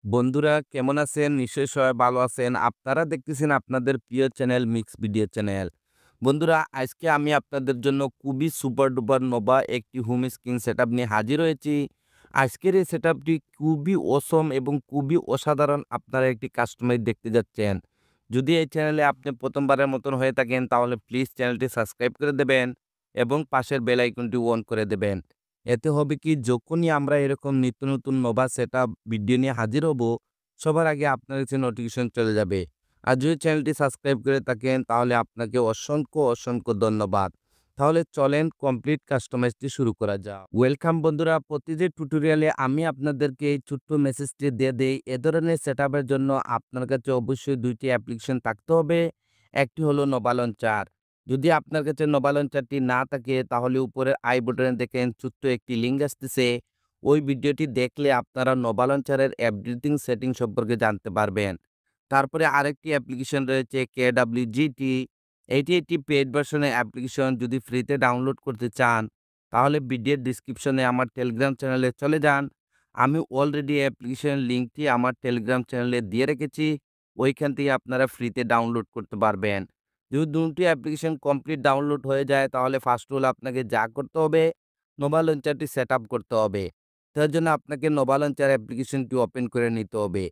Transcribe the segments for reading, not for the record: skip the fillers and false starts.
বন্ধুরা কেমন আছেন? নিশ্চয়ই সবাই ভালো আছেন। আপনারা দেখতেছেন আপনাদের প্রিয় চ্যানেল মিক্স ভিডিও চ্যানেল। বন্ধুরা আজকে আমি আপনাদের জন্য খুবই সুপার ডুপার নোভা একটি হোম স্ক্রিন সেটআপ নিয়ে হাজির হয়েছি। আজকের এই সেটআপটি খুবই অসম এবং খুবই অসাধারণ আপনারা একটি কাস্টমাইজ দেখতে যাচ্ছেন। যদি এই চ্যানেলে আপনি প্রথমবারের মতন হয়ে থাকেন তাহলে প্লিজ চ্যানেলটি সাবস্ক্রাইব করে দেবেন এবং পাশের বেল আইকনটি অন করে দেবেন। এতে হবে কি যখনই আমরা এরকম নিত্য নতুন নোভা সেটআপ ভিডিও নিয়ে হাজির হব, সবার আগে আপনার কাছে নোটিফিকেশন চলে যাবে। আর যদি চ্যানেলটি সাবস্ক্রাইব করে থাকেন তাহলে আপনাকে অসংখ্য ধন্যবাদ। তাহলে চলেন কমপ্লিট কাস্টমাইজটি শুরু করা যাক। ওয়েলকাম বন্ধুরা, প্রতিটি টিউটোরিয়ালে আমি আপনাদেরকে এই ছোট্ট মেসেজটি দিয়ে দেই। এ ধরনের সেটআপের জন্য আপনার কাছে অবশ্যই ২ টি অ্যাপ্লিকেশন থাকতে হবে। একটি হলো নোভা লঞ্চার। যদি আপনার কাছে নোভা লঞ্চারটি না থাকে তাহলে উপরের আই বাটনে দেখেন ছোট্ট একটি লিঙ্ক আসতেছে। ওই ভিডিওটি দেখলে আপনারা নোভা লঞ্চারের এভরিথিং সেটিং সম্পর্কে জানতে পারবেন। তারপরে আরেকটি অ্যাপ্লিকেশন রয়েছে KWGT। এটি একটি পেইড ভার্সনের অ্যাপ্লিকেশন। যদি ফ্রিতে ডাউনলোড করতে চান তাহলে ভিডিওর ডেসক্রিপশনে আমার টেলিগ্রাম চ্যানেলে চলে যান। আমি অলরেডি অ্যাপ্লিকেশনের লিঙ্কটি আমার টেলিগ্রাম চ্যানেলে দিয়ে রেখেছি। ওইখান থেকে আপনারা ফ্রিতে ডাউনলোড করতে পারবেন। যদি ২টি অ্যাপ্লিকেশন কমপ্লিট ডাউনলোড হয়ে যায় তাহলে ফার্স্ট হলো আপনাকে যা করতে হবে, নোভা লঞ্চারটি সেটআপ করতে হবে। তার জন্য আপনাকে নোভা লঞ্চার অ্যাপ্লিকেশনটি ওপেন করে নিতে হবে।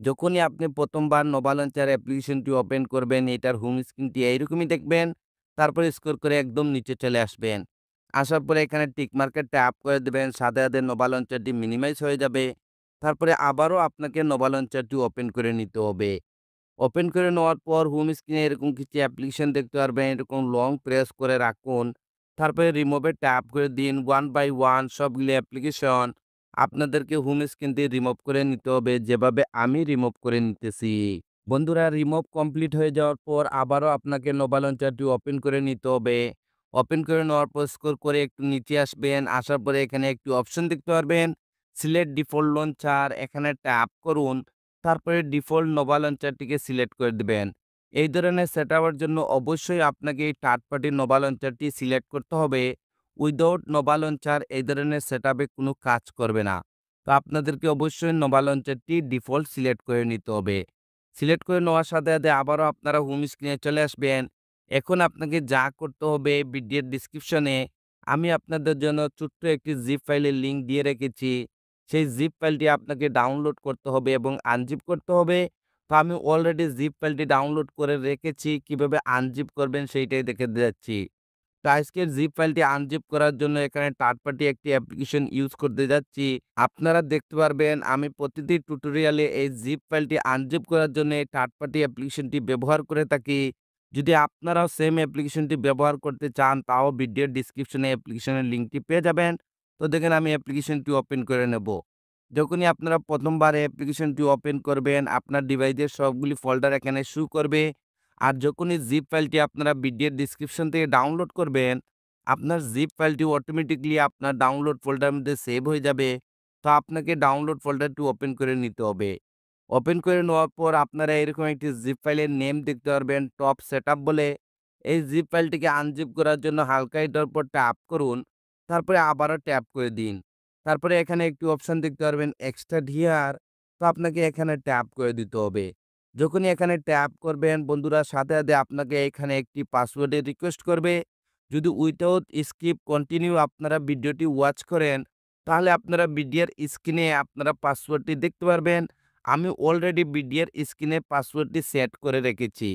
যখনই আপনি প্রথমবার নোভা লঞ্চার অ্যাপ্লিকেশনটি ওপেন করবেন, এটার হোম স্ক্রিনটি এইরকমই দেখবেন। তারপরে স্ক্রল করে একদম নিচে চলে আসবেন। আসার পরে এখানে টিক মার্কে ট্যাপ করে দেবেন। সাথে নোভা লঞ্চারটি মিনিমাইজ হয়ে যাবে। তারপরে আবারও আপনাকে নোভা লঞ্চারটি ওপেন করে নিতে হবে। ওপেন করে নেওয়ার পর হোম স্ক্রিনে এরকম কিছু অ্যাপ্লিকেশন দেখতে পারবেন। এরকম লং প্রেস করে রাখুন। তারপরে রিমুভে ট্যাপ করে দিন। ওয়ান বাই ওয়ান সবগুলি অ্যাপ্লিকেশন আপনাদেরকে হোম স্ক্রিন দিয়ে রিমুভ করে নিতে হবে, যেভাবে আমি রিমুভ করে নিতেছি। বন্ধুরা রিমুভ কমপ্লিট হয়ে যাওয়ার পর আবারও আপনাকে নোভা লঞ্চারটি ওপেন করে নিতে হবে। ওপেন করে নেওয়ার পর স্ক্রল করে একটু নিচে আসবেন। আসার পরে এখানে একটি অপশন দেখতে পারবেন। সিলেক্ট ডিফল্ট লঞ্চার, এখানে ট্যাপ করুন। তারপরে ডিফল্ট নোভা লঞ্চারটিকে সিলেক্ট করে দিবেন। এই ধরনের সেটআপের জন্য অবশ্যই আপনাকে এই থার্ড পার্টি নোভা লঞ্চারটি সিলেক্ট করতে হবে। উইদাউট নোভা লঞ্চার এই ধরনের সেটআপে কোনো কাজ করবে না। তো আপনাদেরকে অবশ্যই নোভা লঞ্চারটি ডিফল্ট সিলেক্ট করে নিতে হবে। সিলেক্ট করে নেওয়ার সাথে আবারও আপনারা হোম স্ক্রিনে চলে আসবেন। এখন আপনাকে যা করতে হবে ভিডিওর ডেসক্রিপশনে আমি আপনাদের জন্য ছোট্ট একটি জিপ ফাইলের লিঙ্ক দিয়ে রেখেছি। সেই জিপ ফাইলটি আপনাকে ডাউনলোড করতে হবে এবং আনজিপ করতে হবে। তো আমি অলরেডি জিপ ফাইলটি ডাউনলোড করে রেখেছি। কিভাবে আনজিপ করবেন সেইটাই দেখে যাচ্ছি। তো আজকের জিপ ফাইলটি আনজিপ করার জন্য এখানে থার্ড পার্টি একটি অ্যাপ্লিকেশন ইউজ করতে যাচ্ছি। আপনারা দেখতে পারবেন আমি প্রতিটি টিউটোরিয়ালে এই জিপ ফাইলটি আনজিপ করার জন্য এই থার্ড পার্টি অ্যাপ্লিকেশনটি ব্যবহার করে থাকি। যদি আপনারাও সেম অ্যাপ্লিকেশনটি ব্যবহার করতে চান তাও ভিডিওর ডেসক্রিপশনে অ্যাপ্লিকেশনের লিঙ্কটি পেয়ে যাবেন। তো দেখেন আমি অ্যাপ্লিকেশনটি ওপেন করে নেব। যখনই আপনারা প্রথমবার অ্যাপ্লিকেশনটি ওপেন করবেন আপনার ডিভাইসের সবগুলি ফোল্ডার এখানে শো করবে। আর যখনই জিপ ফাইলটি আপনারা ভিডিওর ডেসক্রিপশন থেকে ডাউনলোড করবেন, আপনার জিপ ফাইলটি অটোমেটিক্যালি আপনার ডাউনলোড ফোল্ডারের মধ্যে সেভ হয়ে যাবে। তো আপনাকে ডাউনলোড ফোল্ডারটি ওপেন করে নিতে হবে। ওপেন করে নেওয়ার পর আপনারা এরকম একটি জিপ ফাইলের নেম দেখতে পারবেন টপ সেটআপ বলে। এই জিপ ফাইলটিকে আনজিপ করার জন্য হালকা এটার উপর ট্যাপ করুন। তারপরে আবারও ট্যাপ করে দিন। তারপরে এখানে একটি অপশন দেখতে পারবেন এক্সট্রাক্ট হিয়ার। তো আপনাকে এখানে ট্যাপ করে দিতে হবে। যখনই এখানে ট্যাপ করবেন বন্ধুরা সাথে আপনাকে এখানে একটি পাসওয়ার্ডের রিকোয়েস্ট করবে। যদি উইথআউট স্কিপ কন্টিনিউ আপনারা ভিডিওটি ওয়াচ করেন তাহলে আপনারা ভিডিওর স্ক্রিনে আপনারা পাসওয়ার্ডটি দেখতে পারবেন। আমি অলরেডি ভিডিওর স্ক্রিনে পাসওয়ার্ডটি সেট করে রেখেছি।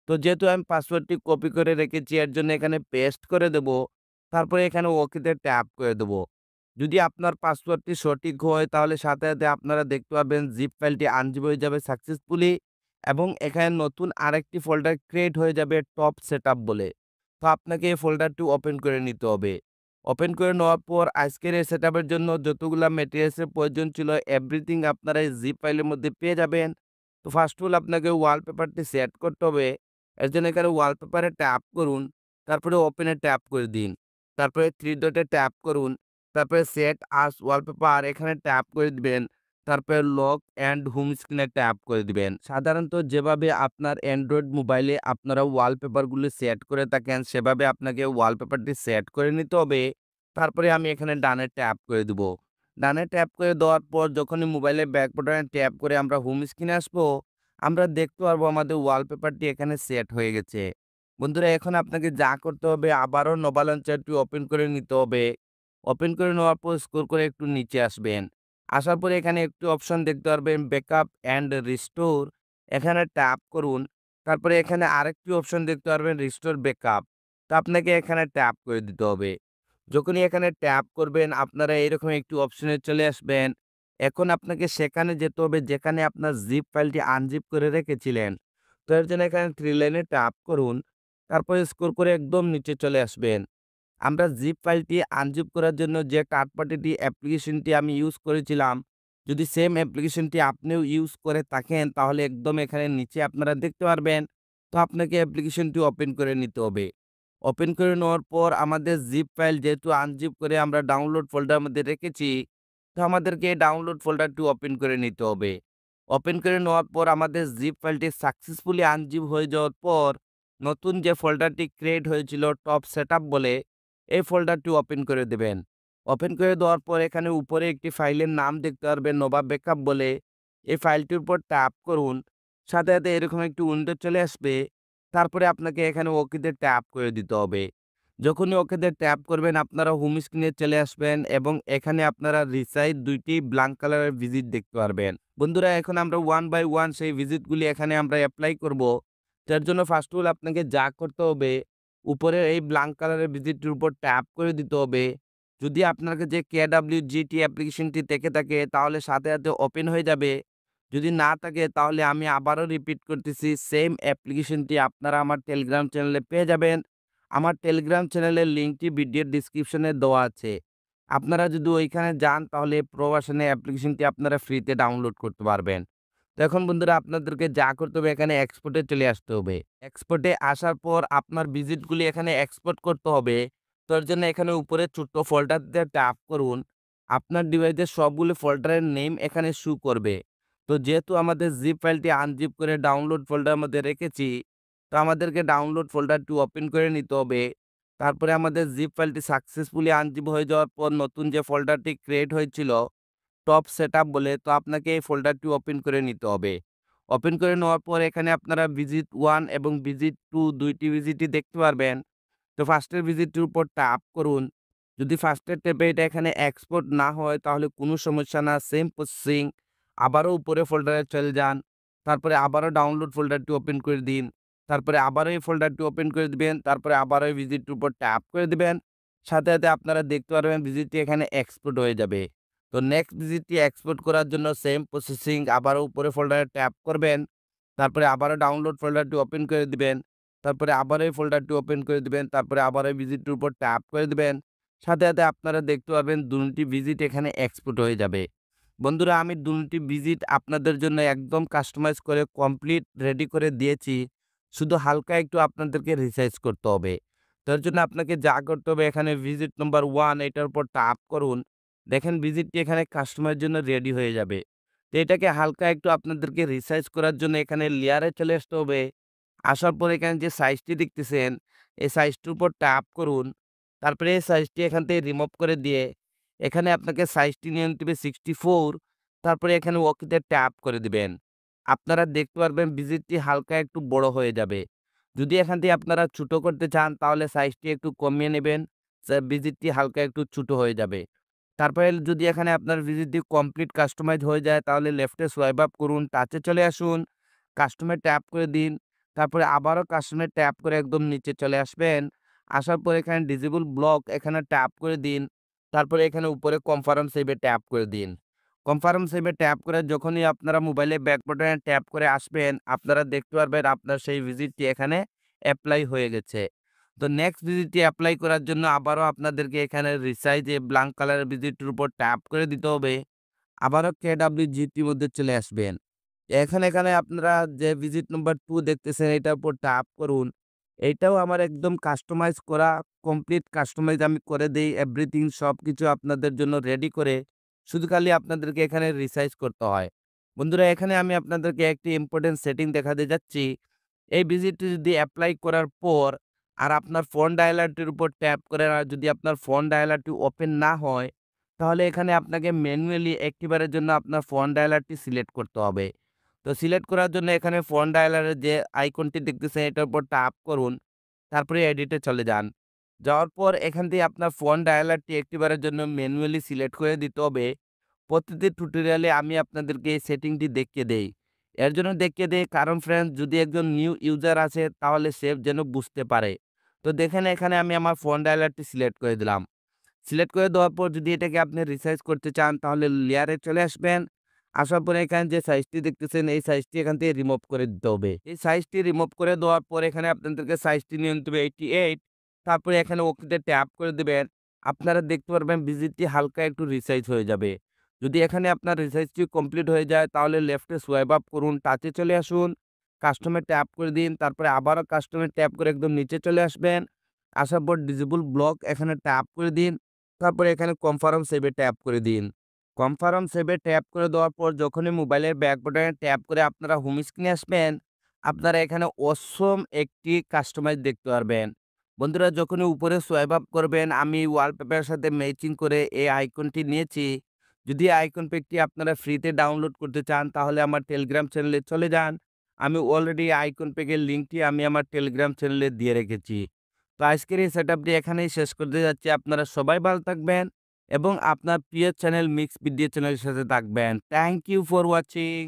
তো যেহেতু আমি পাসওয়ার্ডটি কপি করে রেখেছি এর জন্য এখানে পেস্ট করে দেব। তারপরে এখানে ওকেতে ট্যাপ করে দেব। যদি আপনার পাসওয়ার্ডটি সঠিক হয় তাহলে সাথে আপনারা দেখতে পাবেন জিপ ফাইলটি আনজিপ হয়ে যাবে সাকসেসফুলি এবং এখানে নতুন আরেকটি ফোল্ডার ক্রিয়েট হয়ে যাবে টপ সেটআপ বলে। তো আপনাকে এই ফোল্ডারটি ওপেন করে নিতে হবে। ওপেন করে নেওয়ার পর আজকের এই সেটআপের জন্য যতগুলা ম্যাটেরিয়ালসের প্রয়োজন ছিল এভরিথিং আপনারা এই জিপ ফাইলের মধ্যে পেয়ে যাবেন। তো ফার্স্ট অফ অল আপনাকে ওয়ালপেপারটি সেট করতে হবে। এর জন্য এখানে ওয়ালপেপারে ট্যাপ করুন। তারপরে ওপেনে ট্যাপ করে দিন। তারপরে থ্রি ডটে ট্যাপ করুন। তারপরে সেট আস ওয়ালপেপার এখানে ট্যাপ করে দিবেন। তারপরে লক অ্যান্ড হোম স্ক্রিনে ট্যাপ করে দিবেন। সাধারণত যেভাবে আপনার অ্যান্ড্রয়েড মোবাইলে আপনারা ওয়ালপেপারগুলো সেট করে থাকেন সেভাবে আপনাকে ওয়ালপেপারটি সেট করে নিতে হবে। তারপরে আমি এখানে ডানে ট্যাপ করে দিব। ডানে ট্যাপ করে দেওয়ার পর যখনই মোবাইলের ব্যাক বাটনে ট্যাপ করে আমরা হোম স্ক্রিনে আসবো, আমরা দেখতে পারবো আমাদের ওয়ালপেপারটি এখানে সেট হয়ে গেছে। বন্ধুরা এখন আপনাকে যা করতে হবে আবারও নোভা লঞ্চারটি ওপেন করে নিতে হবে। ওপেন করে নেওয়ার পর স্ক্রল করে একটু নিচে আসবেন। আসার পরে এখানে একটি অপশন দেখতে পারবেন ব্যাকআপ অ্যান্ড রিস্টোর। এখানে ট্যাপ করুন। তারপরে এখানে আরেকটি অপশন দেখতে পারবেন রিস্টোর ব্যাকআপ। তো আপনাকে এখানে ট্যাপ করে দিতে হবে। যখনই এখানে ট্যাপ করবেন আপনারা এরকম একটি অপশনে চলে আসবেন। এখন আপনাকে সেখানে যেতে হবে যেখানে আপনার জিপ ফাইলটি আনজিপ করে রেখেছিলেন। তো এর জন্য এখানে 3 লাইনে ট্যাপ করুন। তারপরে স্ক্রল করে একদম নিচে চলে আসবেন। আমরা জিপ ফাইলটি আনজিপ করার জন্য যে থার্ড পার্টিটি অ্যাপ্লিকেশনটি আমি ইউজ করেছিলাম, যদি সেম অ্যাপ্লিকেশনটি আপনিও ইউজ করে থাকেন তাহলে একদম এখানে নিচে আপনারা দেখতে পারবেন। তো আপনাকে অ্যাপ্লিকেশনটি ওপেন করে নিতে হবে। ওপেন করে নেওয়ার পর আমাদের জিপ ফাইল যেহেতু আনজিপ করে আমরা ডাউনলোড ফোল্ডারের মধ্যে রেখেছি, তো আমাদেরকে এই ডাউনলোড ফোল্ডারটি ওপেন করে নিতে হবে। ওপেন করে নেওয়ার পর আমাদের জিপ ফাইলটি সাকসেসফুলি আনজিপ হয়ে যাওয়ার পর নতুন যে ফোল্ডারটি ক্রিয়েট হয়েছিল টপ সেটআপ বলে, এই ফোল্ডারটি ওপেন করে দেবেন। ওপেন করে দেওয়ার পর এখানে উপরে একটি ফাইলের নাম দেখতে পারবেন নোভা ব্যাকআপ বলে। এই ফাইলটির উপর ট্যাপ করুন। সাথে, সাথে এরকম একটি উইন্ডো চলে আসবে। তারপরে আপনাকে এখানে ওকেতে ট্যাপ করে দিতে হবে। যখনই ওকেতে ট্যাপ করবেন আপনারা হোম স্ক্রিনে চলে আসবেন এবং এখানে আপনারা রিসাইজ ২ টি ব্ল্যাঙ্ক কালারের ভিজিট দেখতে পারবেন। বন্ধুরা এখন আমরা ওয়ান বাই ওয়ান সেই ভিজিটগুলি এখানে আমরা এপ্লাই করব। তার জন্য ফার্স্ট অফ অল আপনাকে যা করতে হবে উপরে এই ব্ল্যাঙ্ক কালারের ভিজিটটির উপর ট্যাপ করে দিতে হবে। যদি আপনার কাছে KWGT অ্যাপ্লিকেশনটি থেকে থাকে তাহলে সাথে, সাথে ওপেন হয়ে যাবে। যদি না থাকে তাহলে আমি আবারও রিপিট করতেছি সেম অ্যাপ্লিকেশনটি আপনারা আমার টেলিগ্রাম চ্যানেলে পেয়ে যাবেন। আমার টেলিগ্রাম চ্যানেলের লিঙ্কটি ভিডিওর ডেসক্রিপশনে দেওয়া আছে। আপনারা যদি ওইখানে যান তাহলে প্রো ভার্সনের অ্যাপ্লিকেশনটি আপনারা ফ্রিতে ডাউনলোড করতে পারবেন। তো এখন বন্ধুরা আপনাদেরকে যা করতে হবে এখানে এক্সপোর্টে চলে আসতে হবে। এক্সপোর্টে আসার পর আপনার ভিজিটগুলি এখানে এক্সপোর্ট করতে হবে। তো এর জন্য এখানে উপরে ছোট্ট ফোল্ডারতে ট্যাপ করুন। আপনার ডিভাইসের সবগুলো ফোল্ডারের নেম এখানে শো করবে। তো যেহেতু আমাদের জিপ ফাইলটি আনজিপ করে ডাউনলোড ফোল্ডারের মধ্যে রেখেছি, তো আমাদেরকে ডাউনলোড ফোল্ডারটি ওপেন করে নিতে হবে। তারপরে আমাদের জিপ ফাইলটি সাকসেসফুলি আনজিপ হয়ে যাওয়ার পর নতুন যে ফোল্ডারটি ক্রিয়েট হয়েছিল টপ সেটআপ বলে, তো আপনাকে এই ফোল্ডারটি ওপেন করে নিতে হবে। ওপেন করে নেওয়ার পর এখানে আপনারা ভিজিট 1 এবং ভিজিট 2 ২ টি ভিজিটই দেখতে পারবেন। তো ফার্স্টের ভিজিটটির উপর ট্যাপ করুন। যদি ফার্স্টের ট্যাপে এটা এখানে এক্সপোর্ট না হয় তাহলে কোনো সমস্যা না, সেম প্রসেসিং। আবারও উপরে ফোল্ডারে চলে যান। তারপরে আবারও ডাউনলোড ফোল্ডারটি ওপেন করে দিন। তারপরে আবারও এই ফোল্ডারটি ওপেন করে দিবেন। তারপরে আবারও এই ভিজিটটির উপর ট্যাপ করে দিবেন। সাথে, সাথে আপনারা দেখতে পারবেন ভিজিটটি এখানে এক্সপোর্ট হয়ে যাবে। তো নেক্সট ভিজিটটি এক্সপোর্ট করার জন্য সেম প্রসেসিং আবারও উপরে ফোল্ডারে ট্যাপ করবেন। তারপরে আবারও ডাউনলোড ফোল্ডারটি ওপেন করে দিবেন। তারপরে আবারও এই ফোল্ডারটি ওপেন করে দিবেন। তারপরে আবারও এই ভিজিটটির উপর ট্যাপ করে দিবেন। সাথে, সাথে আপনারা দেখতে পারবেন ২ টি ভিজিট এখানে এক্সপোর্ট হয়ে যাবে। বন্ধুরা আমি ২ টি ভিজিট আপনাদের জন্য একদম কাস্টমাইজ করে কমপ্লিট রেডি করে দিয়েছি। শুধু হালকা একটু আপনাদেরকে রিসাইজ করতে হবে। তার জন্য আপনাকে যা করতে হবে এখানে ভিজিট নাম্বার 1 এটার উপর ট্যাপ করুন। দেখেন ভিজিটটি এখানে কাস্টমারের জন্য রেডি হয়ে যাবে। তো এটাকে হালকা একটু আপনাদেরকে রিসাইজ করার জন্য এখানে লেয়ারে চলে আসতে হবে। আসার পর এখানে যে সাইজটি দেখতেছেন, এই সাইজটির উপর ট্যাপ করুন। তারপরে এই সাইজটি এখান থেকে রিমুভ করে দিয়ে এখানে আপনাকে সাইজটি নিয়ে নিতে হবে 64। তারপরে এখানে ওকেতে ট্যাপ করে দিবেন। আপনারা দেখতে পারবেন ভিজিটটি হালকা একটু বড় হয়ে যাবে। যদি এখান থেকে আপনারা ছোট করতে চান তাহলে সাইজটি একটু কমিয়ে নেবেন। ভিজিটটি হালকা একটু ছোট হয়ে যাবে। তারপরে যদি এখানে আপনার ভিজিটটি কমপ্লিট কাস্টমাইজ হয়ে যায় তাহলে লেফটে সোয়াইপ আপ করুন, টাচে চলে আসুন, কাস্টমে ট্যাপ করে দিন। তারপরে আবারও কাস্টমে ট্যাপ করে একদম নিচে চলে আসবেন। আসার পর এখানে ডিসেবল ব্লক এখানে ট্যাপ করে দিন। তারপরে এখানে উপরে কনফার্ম সেভে ট্যাপ করে দিন। কনফার্ম সেভে ট্যাপ করে যখনই আপনারা মোবাইলে ব্যাক বাটনে ট্যাপ করে আসবেন, আপনারা দেখতে পারবেন আপনার সেই ভিজিটটি এখানে এপ্লাই হয়ে গেছে। তো নেক্সট ভিজিটটি এপ্লাই করার জন্য আবারও আপনাদেরকে এখানে রিসাইজে ব্ল্যাঙ্ক কালারের ভিজিটটির উপর ট্যাপ করে দিতে হবে। আবারও KWGT মধ্যে চলে আসবেন। এখানে আপনারা যে ভিজিট নাম্বার 2 দেখতেছেন এটার উপর ট্যাপ করুন। এইটাও আমার একদম কাস্টমাইজ করা, কমপ্লিট কাস্টমাইজ আমি করে দেই এভরিথিং সবকিছু আপনাদের জন্য রেডি করে। শুধু খালি আপনাদেরকে এখানে রিসাইজ করতে হয়। বন্ধুরা এখানে আমি আপনাদেরকে একটি ইম্পোর্টেন্ট সেটিং দেখাতে যাচ্ছি। এই ভিজিটটি যদি এপ্লাই করার পর আর আপনার ফোন ডায়ালারটির উপর ট্যাপ করে আর যদি আপনার ফোন ডায়ালারটি ওপেন না হয়, তাহলে এখানে আপনাকে ম্যানুয়ালি অ্যাক্টিভারের জন্য আপনার ফোন ডায়ালারটি সিলেক্ট করতে হবে। তো সিলেক্ট করার জন্য এখানে ফোন ডায়ালারের যে আইকনটি দেখতেছেন এটার উপর ট্যাপ করুন। তারপরে এডিটে চলে যান। যাওয়ার পর এখান থেকে আপনার ফোন ডায়ালারটি অ্যাক্টিভারের জন্য ম্যানুয়ালি সিলেক্ট করে দিতে হবে। প্রতিটি টিউটোরিয়ালে আমি আপনাদেরকে এই সেটিংটি দেখিয়ে দেই। এর জন্য দেখিয়ে দেই কারণ ফ্রেন্ডস যদি একজন নিউ ইউজার আছে তাহলে সে যেন বুঝতে পারে। তো দেখেন এখানে আমি আমার ফোন ডায়ালারটি সিলেক্ট করে দিলাম। সিলেক্ট করে দেওয়ার পর যদি এটাকে আপনি রিসাইজ করতে চান তাহলে লেয়ারে চলে আসবেন। আসার পরে এখানে যে সাইজটি দেখতেছেন এই সাইজটি এখান থেকে রিমুভ করে দিতে হবে। এই সাইজটি রিমুভ করে দেওয়ার পর এখানে আপনাদেরকে সাইজটি নিয়ে নিতে হবে 88। তারপরে এখানে ওকেতে ট্যাপ করে দিবেন। আপনারা দেখতে পারবেন ভিজিটটি হালকা একটু রিসাইজ হয়ে যাবে। যদি এখানে আপনার রিসাইজটি কমপ্লিট হয়ে যায় তাহলে লেফটে সোয়াইপ আপ করুন, টাচে চলে আসুন, কাস্টমে ট্যাপ করে দিন। তারপরে আবারও কাস্টমে ট্যাপ করে একদম নিচে চলে আসবেন। আসার পর ডিসেবল ব্লক এখানে ট্যাপ করে দিন। তারপরে এখানে কনফার্ম সেভে ট্যাপ করে দিন। কনফার্ম সেভে ট্যাপ করে দেওয়ার পর যখনই মোবাইলের ব্যাক বাটনে ট্যাপ করে আপনারা হোম স্ক্রিনে আসবেন, আপনারা এখানে অসম একটি কাস্টমাইজ দেখতে পারবেন। বন্ধুরা যখনই উপরে সোয়াইপ আপ করবেন আমি ওয়ালপেপারের সাথে ম্যাচিং করে এই আইকনটি নিয়েছি। যদি আইকন প্যাকটি আপনারা ফ্রিতে ডাউনলোড করতে চান তাহলে আমার টেলিগ্রাম চ্যানেলে চলে যান। আমি অলরেডি আইকন প্যাকের লিঙ্কটি আমি আমার টেলিগ্রাম চ্যানেলে দিয়ে রেখেছি। তো আজকের এই সেটআপটি এখানেই শেষ করতে যাচ্ছি। আপনারা সবাই ভালো থাকবেন এবং আপনার প্রিয় চ্যানেল মিক্স ভিডিও চ্যানেলের সাথে থাকবেন। Thank you for watching.